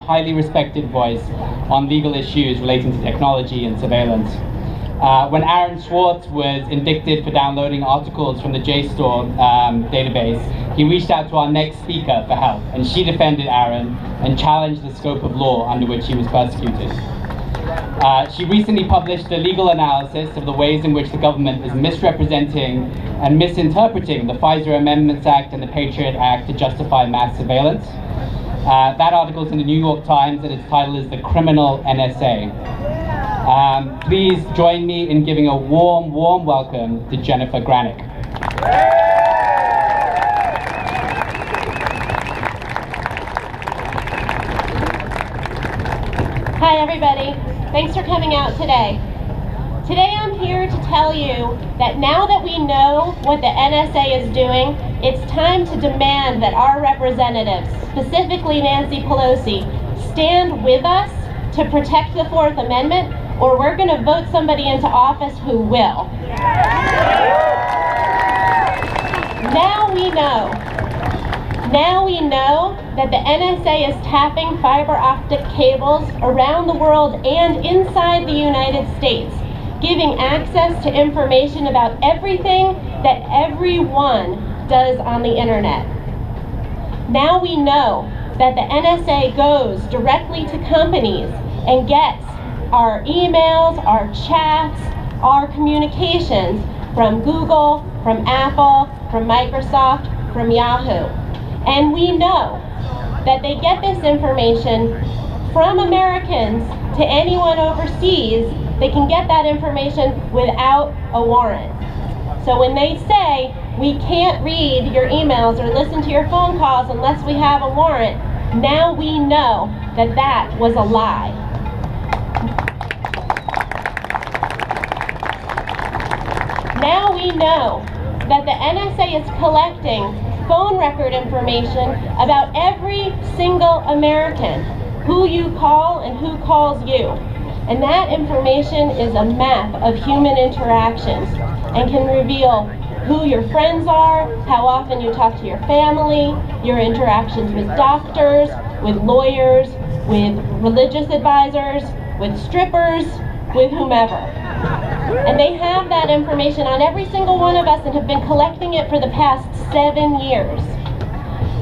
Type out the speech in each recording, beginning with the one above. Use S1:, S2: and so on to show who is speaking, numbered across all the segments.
S1: highly respected voice on legal issues relating to technology and surveillance. When Aaron Swartz was indicted for downloading articles from the JSTOR database, he reached out to our next speaker for help, and she defended Aaron and challenged the scope of law under which he was persecuted. She recently published a legal analysis of the ways in which the government is misrepresenting and misinterpreting the Pfizer Amendments Act and the Patriot Act to justify mass surveillance. That article is in the New York Times, and its title is "The Criminal NSA." Please join me in giving a warm, warm welcome to Jennifer Granick.
S2: Hi everybody, thanks for coming out today. Today I'm here to tell you that now that we know what the NSA is doing, it's time to demand that our representatives, specifically Nancy Pelosi, stand with us to protect the Fourth Amendment, or we're going to vote somebody into office who will. Now we know that the NSA is tapping fiber optic cables around the world and inside the United States, giving access to information about everything that everyone does on the internet. Now we know that the NSA goes directly to companies and gets our emails, our chats, our communications from Google, from Apple, from Microsoft, from Yahoo. And we know that they get this information from Americans to anyone overseas. They can get that information without a warrant. So when they say, we can't read your emails or listen to your phone calls unless we have a warrant, now we know that that was a lie. Now we know that the NSA is collecting phone record information about every single American, who you call and who calls you. And that information is a map of human interactions and can reveal who your friends are, how often you talk to your family, your interactions with doctors, with lawyers, with religious advisors, with strippers, with whomever. And they have that information on every single one of us and have been collecting it for the past 7 years.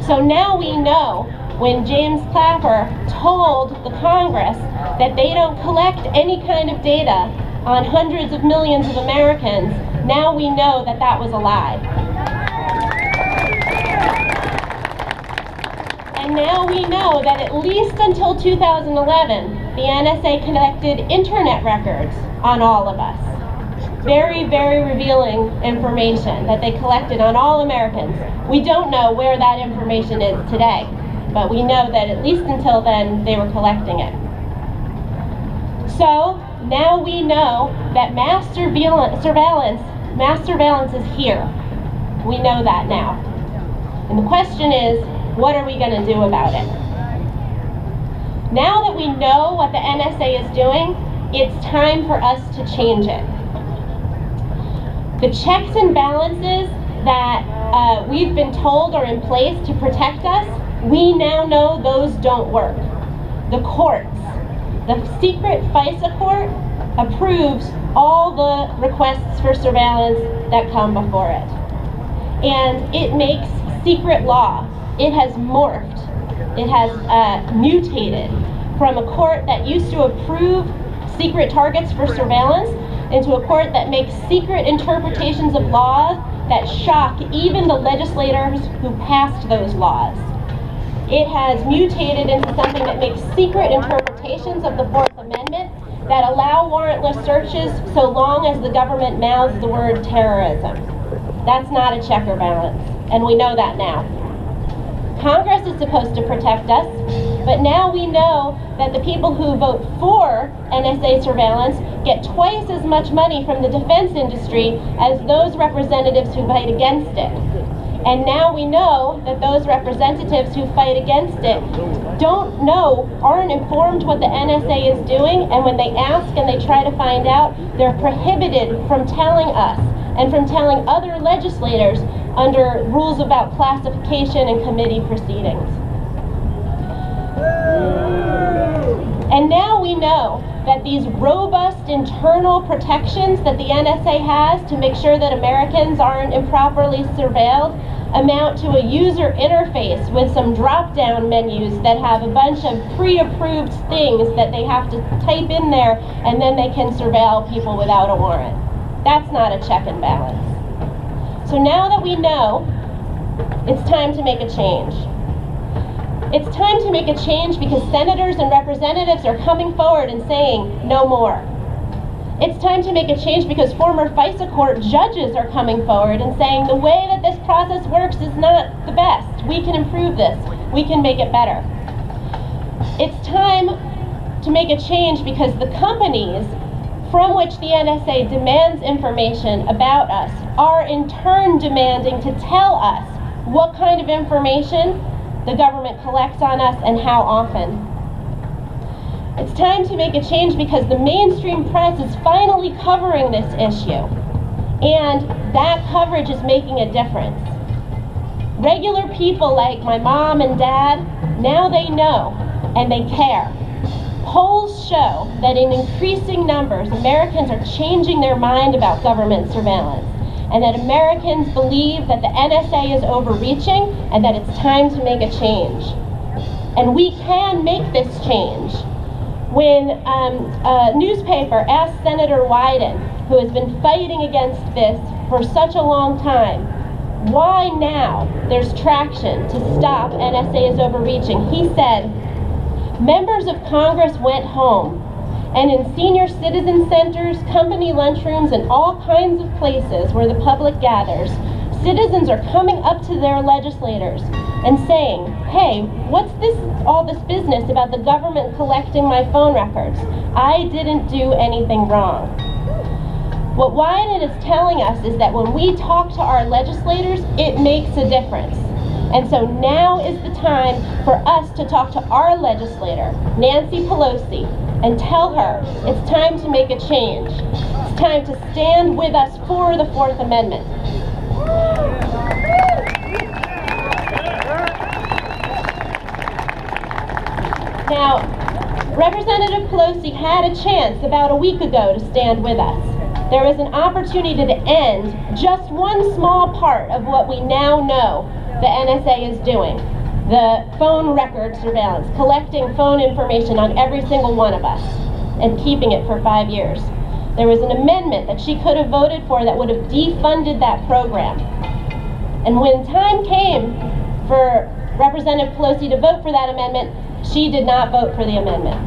S2: So now we know when James Clapper told the Congress that they don't collect any kind of data on hundreds of millions of Americans, now we know that that was a lie. And now we know that at least until 2011, the NSA collected internet records on all of us. Very, very revealing information that they collected on all Americans. We don't know where that information is today, but we know that at least until then, they were collecting it. So now we know that mass surveillance is here. We know that now. And the question is, what are we going to do about it? Now that we know what the NSA is doing, it's time for us to change it. The checks and balances that we've been told are in place to protect us, we now know those don't work. The courts, the secret FISA court approves all the requests for surveillance that come before it. And it makes secret law. It has morphed. It has mutated from a court that used to approve secret targets for surveillance into a court that makes secret interpretations of laws that shock even the legislators who passed those laws. It has mutated into something that makes secret interpretations of the Fourth Amendment that allow warrantless searches so long as the government mouths the word terrorism. That's not a check or balance, and we know that now. Congress is supposed to protect us, but now we know that the people who vote for NSA surveillance get twice as much money from the defense industry as those representatives who fight against it. And now we know that those representatives who fight against it aren't informed what the NSA is doing, and when they ask and they try to find out, they're prohibited from telling us and from telling other legislators under rules about classification and committee proceedings. know that these robust internal protections that the NSA has to make sure that Americans aren't improperly surveilled amount to a user interface with some drop-down menus that have a bunch of pre-approved things that they have to type in there, and then they can surveil people without a warrant. That's not a check and balance. So now that we know, it's time to make a change. It's time to make a change because senators and representatives are coming forward and saying, no more. It's time to make a change because former FISA court judges are coming forward and saying the way that this process works is not the best. We can improve this. We can make it better. It's time to make a change because the companies from which the NSA demands information about us are in turn demanding to tell us what kind of information the government collects on us and how often. It's time to make a change because the mainstream press is finally covering this issue, and that coverage is making a difference. Regular people like my mom and dad, now they know and they care. Polls show that in increasing numbers, Americans are changing their mind about government surveillance, and that Americans believe that the NSA is overreaching and that it's time to make a change. And we can make this change. When a newspaper asked Senator Wyden, who has been fighting against this for such a long time, why now there's traction to stop NSA is overreaching, he said, members of Congress went home, and in senior citizen centers, company lunchrooms, and all kinds of places where the public gathers, citizens are coming up to their legislators and saying, hey, what's all this business about the government collecting my phone records? I didn't do anything wrong. What Wyden is telling us is that when we talk to our legislators, it makes a difference. And so now is the time for us to talk to our legislator, Nancy Pelosi, and tell her it's time to make a change. It's time to stand with us for the Fourth Amendment. Now, Representative Pelosi had a chance about a week ago to stand with us. There was an opportunity to end just one small part of what we now know the NSA is doing. The phone record surveillance, collecting phone information on every single one of us and keeping it for 5 years. There was an amendment that she could have voted for that would have defunded that program. And when time came for Representative Pelosi to vote for that amendment, she did not vote for the amendment.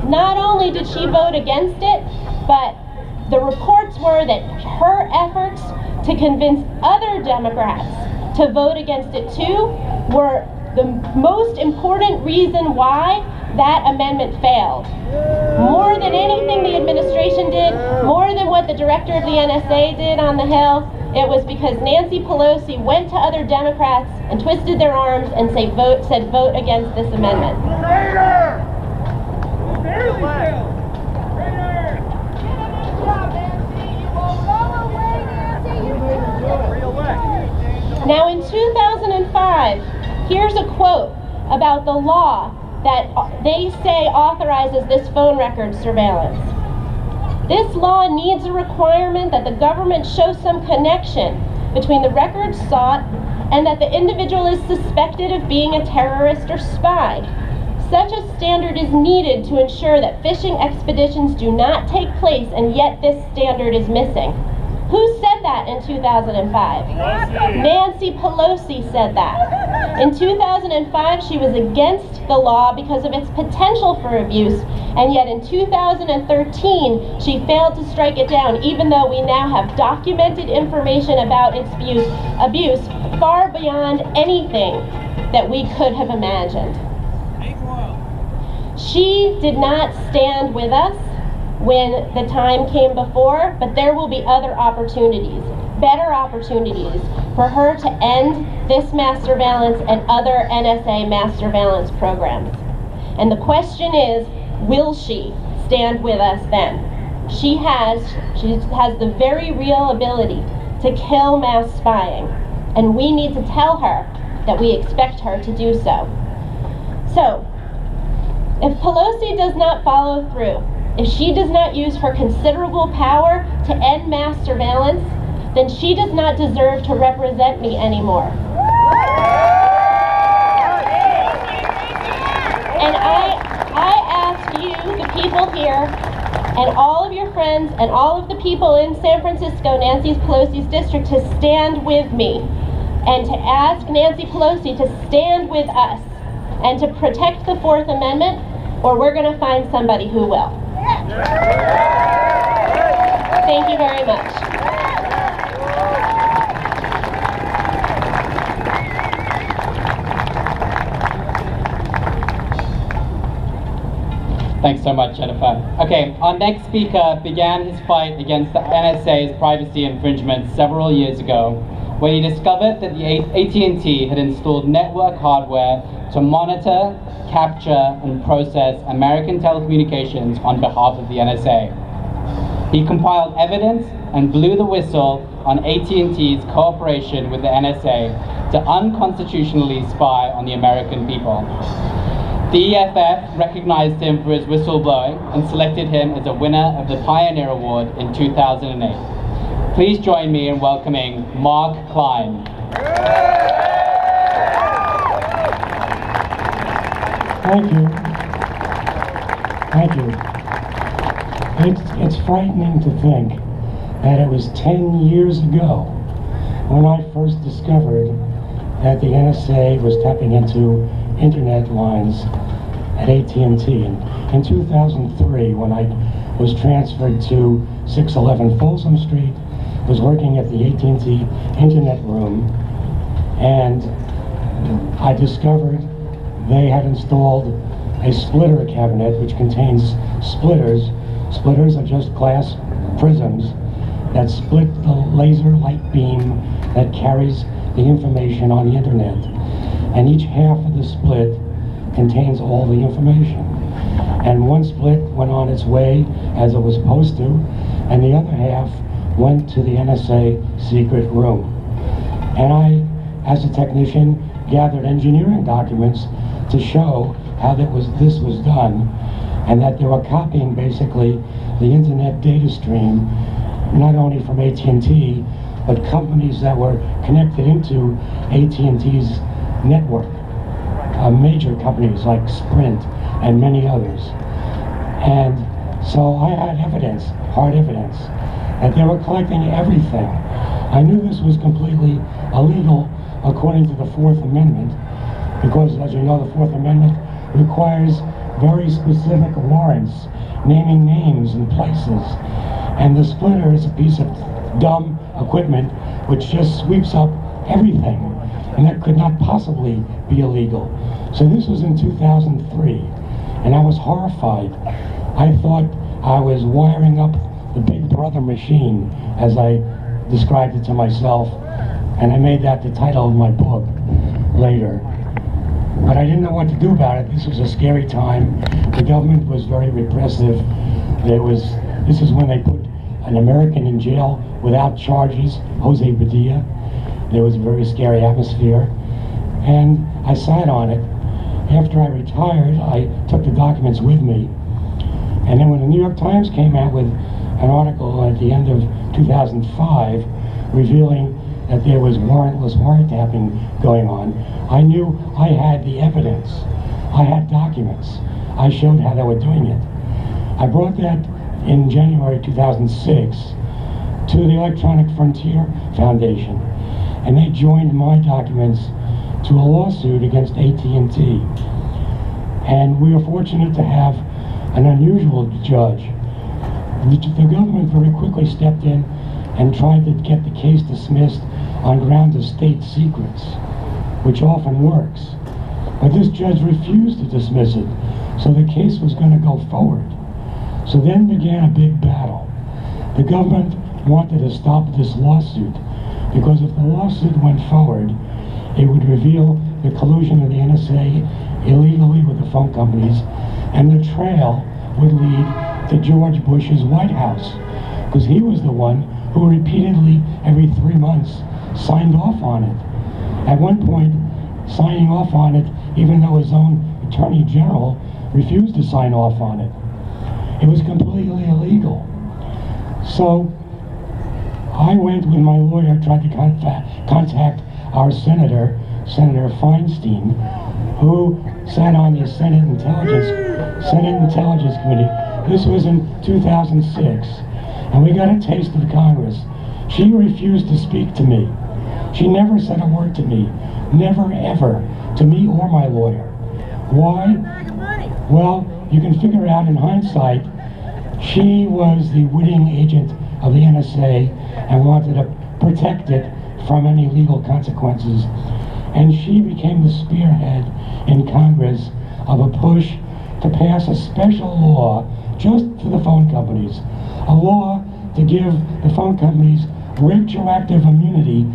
S2: Not only did she vote against it, but the reports were that her efforts to convince other Democrats to vote against it too were the most important reason why that amendment failed. More than anything the administration did, more than what the director of the NSA did on the Hill, it was because Nancy Pelosi went to other Democrats and twisted their arms and said vote against this amendment. Now in 2005, here's a quote about the law that they say authorizes this phone record surveillance. This law needs a requirement that the government show some connection between the records sought and that the individual is suspected of being a terrorist or spy. Such a standard is needed to ensure that fishing expeditions do not take place, and yet this standard is missing. Who said that in 2005? Nancy Pelosi said that. In 2005, she was against the law because of its potential for abuse, and yet in 2013, she failed to strike it down, even though we now have documented information about its abuse far beyond anything that we could have imagined. She did not stand with us when the time came before, but there will be other opportunities, better opportunities, for her to end this mass surveillance and other NSA mass surveillance programs. And the question is, will she stand with us then? She has the very real ability to kill mass spying, and we need to tell her that we expect her to do so. So, if Pelosi does not follow through, if she does not use her considerable power to end mass surveillance, then she does not deserve to represent me anymore. And I ask you, the people here, and all of your friends, and all of the people in San Francisco, Nancy Pelosi's district, to stand with me, and to ask Nancy Pelosi to stand with us, and to protect the Fourth Amendment, or we're going to find somebody who will. Thank you very much.
S1: Thanks so much, Jennifer. Okay, our next speaker began his fight against the NSA's privacy infringements several years ago, when he discovered that the AT&T had installed network hardware to monitor, capture, and process American telecommunications on behalf of the NSA. He compiled evidence and blew the whistle on AT&T's cooperation with the NSA to unconstitutionally spy on the American people. The EFF recognized him for his whistleblowing and selected him as a winner of the Pioneer Award in 2008. Please join me in welcoming Mark Klein.
S3: Thank you. Thank you. It's frightening to think that it was 10 years ago when I first discovered that the NSA was tapping into internet lines at AT&T. In 2003, when I was transferred to 611 Folsom Street, was working at the AT&T Internet Room, and I discovered they had installed a splitter cabinet which contains splitters. Splitters are just glass prisms that split the laser light beam that carries the information on the internet. And each half of the split contains all the information. And one split went on its way as it was supposed to, and the other half went to the NSA secret room. And I, as a technician, gathered engineering documents to show how this was done, and that they were copying basically the internet data stream, not only from AT&T, but companies that were connected into AT&T's network, major companies like Sprint and many others. And so I had evidence, hard evidence, that they were collecting everything. I knew this was completely illegal according to the Fourth Amendment, because, as you know, the Fourth Amendment requires very specific warrants, naming names and places. And the splitter is a piece of dumb equipment which just sweeps up everything, and that could not possibly be illegal. So this was in 2003, and I was horrified. I thought I was wiring up the Big Brother machine, as I described it to myself, and I made that the title of my book later. But I didn't know what to do about it. This was a scary time. The government was very repressive. This is when they put an American in jail without charges, Jose Padilla. There was a very scary atmosphere. And I sat on it. After I retired, I took the documents with me. And then when the New York Times came out with an article at the end of 2005 revealing that there was warrantless wiretapping going on, I knew I had the evidence. I had documents. I showed how they were doing it. I brought that in January 2006 to the Electronic Frontier Foundation, and they joined my documents to a lawsuit against AT&T. And we were fortunate to have an unusual judge. The government very quickly stepped in and tried to get the case dismissed on grounds of state secrets, which often works. But this judge refused to dismiss it, so the case was going to go forward. So then began a big battle. The government wanted to stop this lawsuit, because if the lawsuit went forward, it would reveal the collusion of the NSA illegally with the phone companies, and the trail would lead to George Bush's White House, because he was the one who repeatedly, every 3 months, signed off on it. At one point, signing off on it, even though his own Attorney General refused to sign off on it. It was completely illegal. So I went with my lawyer, tried to contact our Senator Feinstein, who sat on the Senate Intelligence Committee. This was in 2006, and we got a taste of Congress. She refused to speak to me. She never said a word to me, never ever, to me or my lawyer. Why? Well, you can figure out in hindsight, she was the witting agent of the NSA and wanted to protect it from any legal consequences. And she became the spearhead in Congress of a push to pass a special law just for the phone companies. A law to give the phone companies retroactive immunity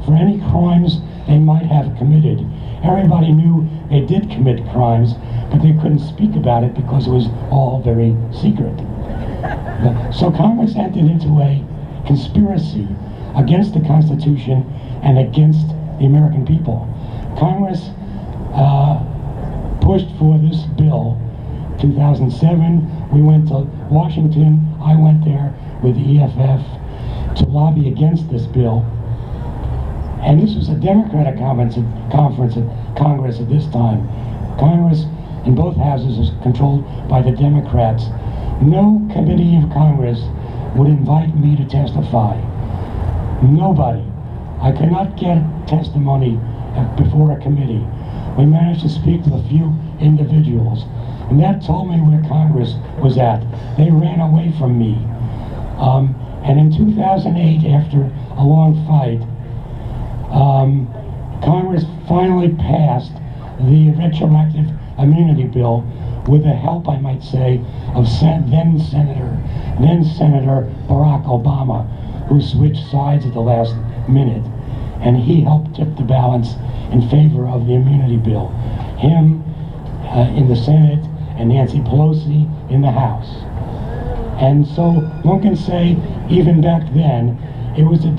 S3: for any crimes they might have committed. Everybody knew they did commit crimes, but they couldn't speak about it because it was all very secret. So Congress entered into a conspiracy against the Constitution and against the American people. Congress pushed for this bill. 2007, we went to Washington. I went there with the EFF to lobby against this bill. And this was a Democratic conference at Congress at this time. Congress in both houses is controlled by the Democrats. No committee of Congress would invite me to testify. Nobody. I could not get testimony before a committee. We managed to speak to a few individuals, and that told me where Congress was at. They ran away from me. And in 2008, after a long fight, Congress finally passed the retroactive immunity bill with the help, I might say, of then Senator Barack Obama, who switched sides at the last minute. And he helped tip the balance in favor of the immunity bill. Him in the Senate and Nancy Pelosi in the House. And so one can say, even back then, it was a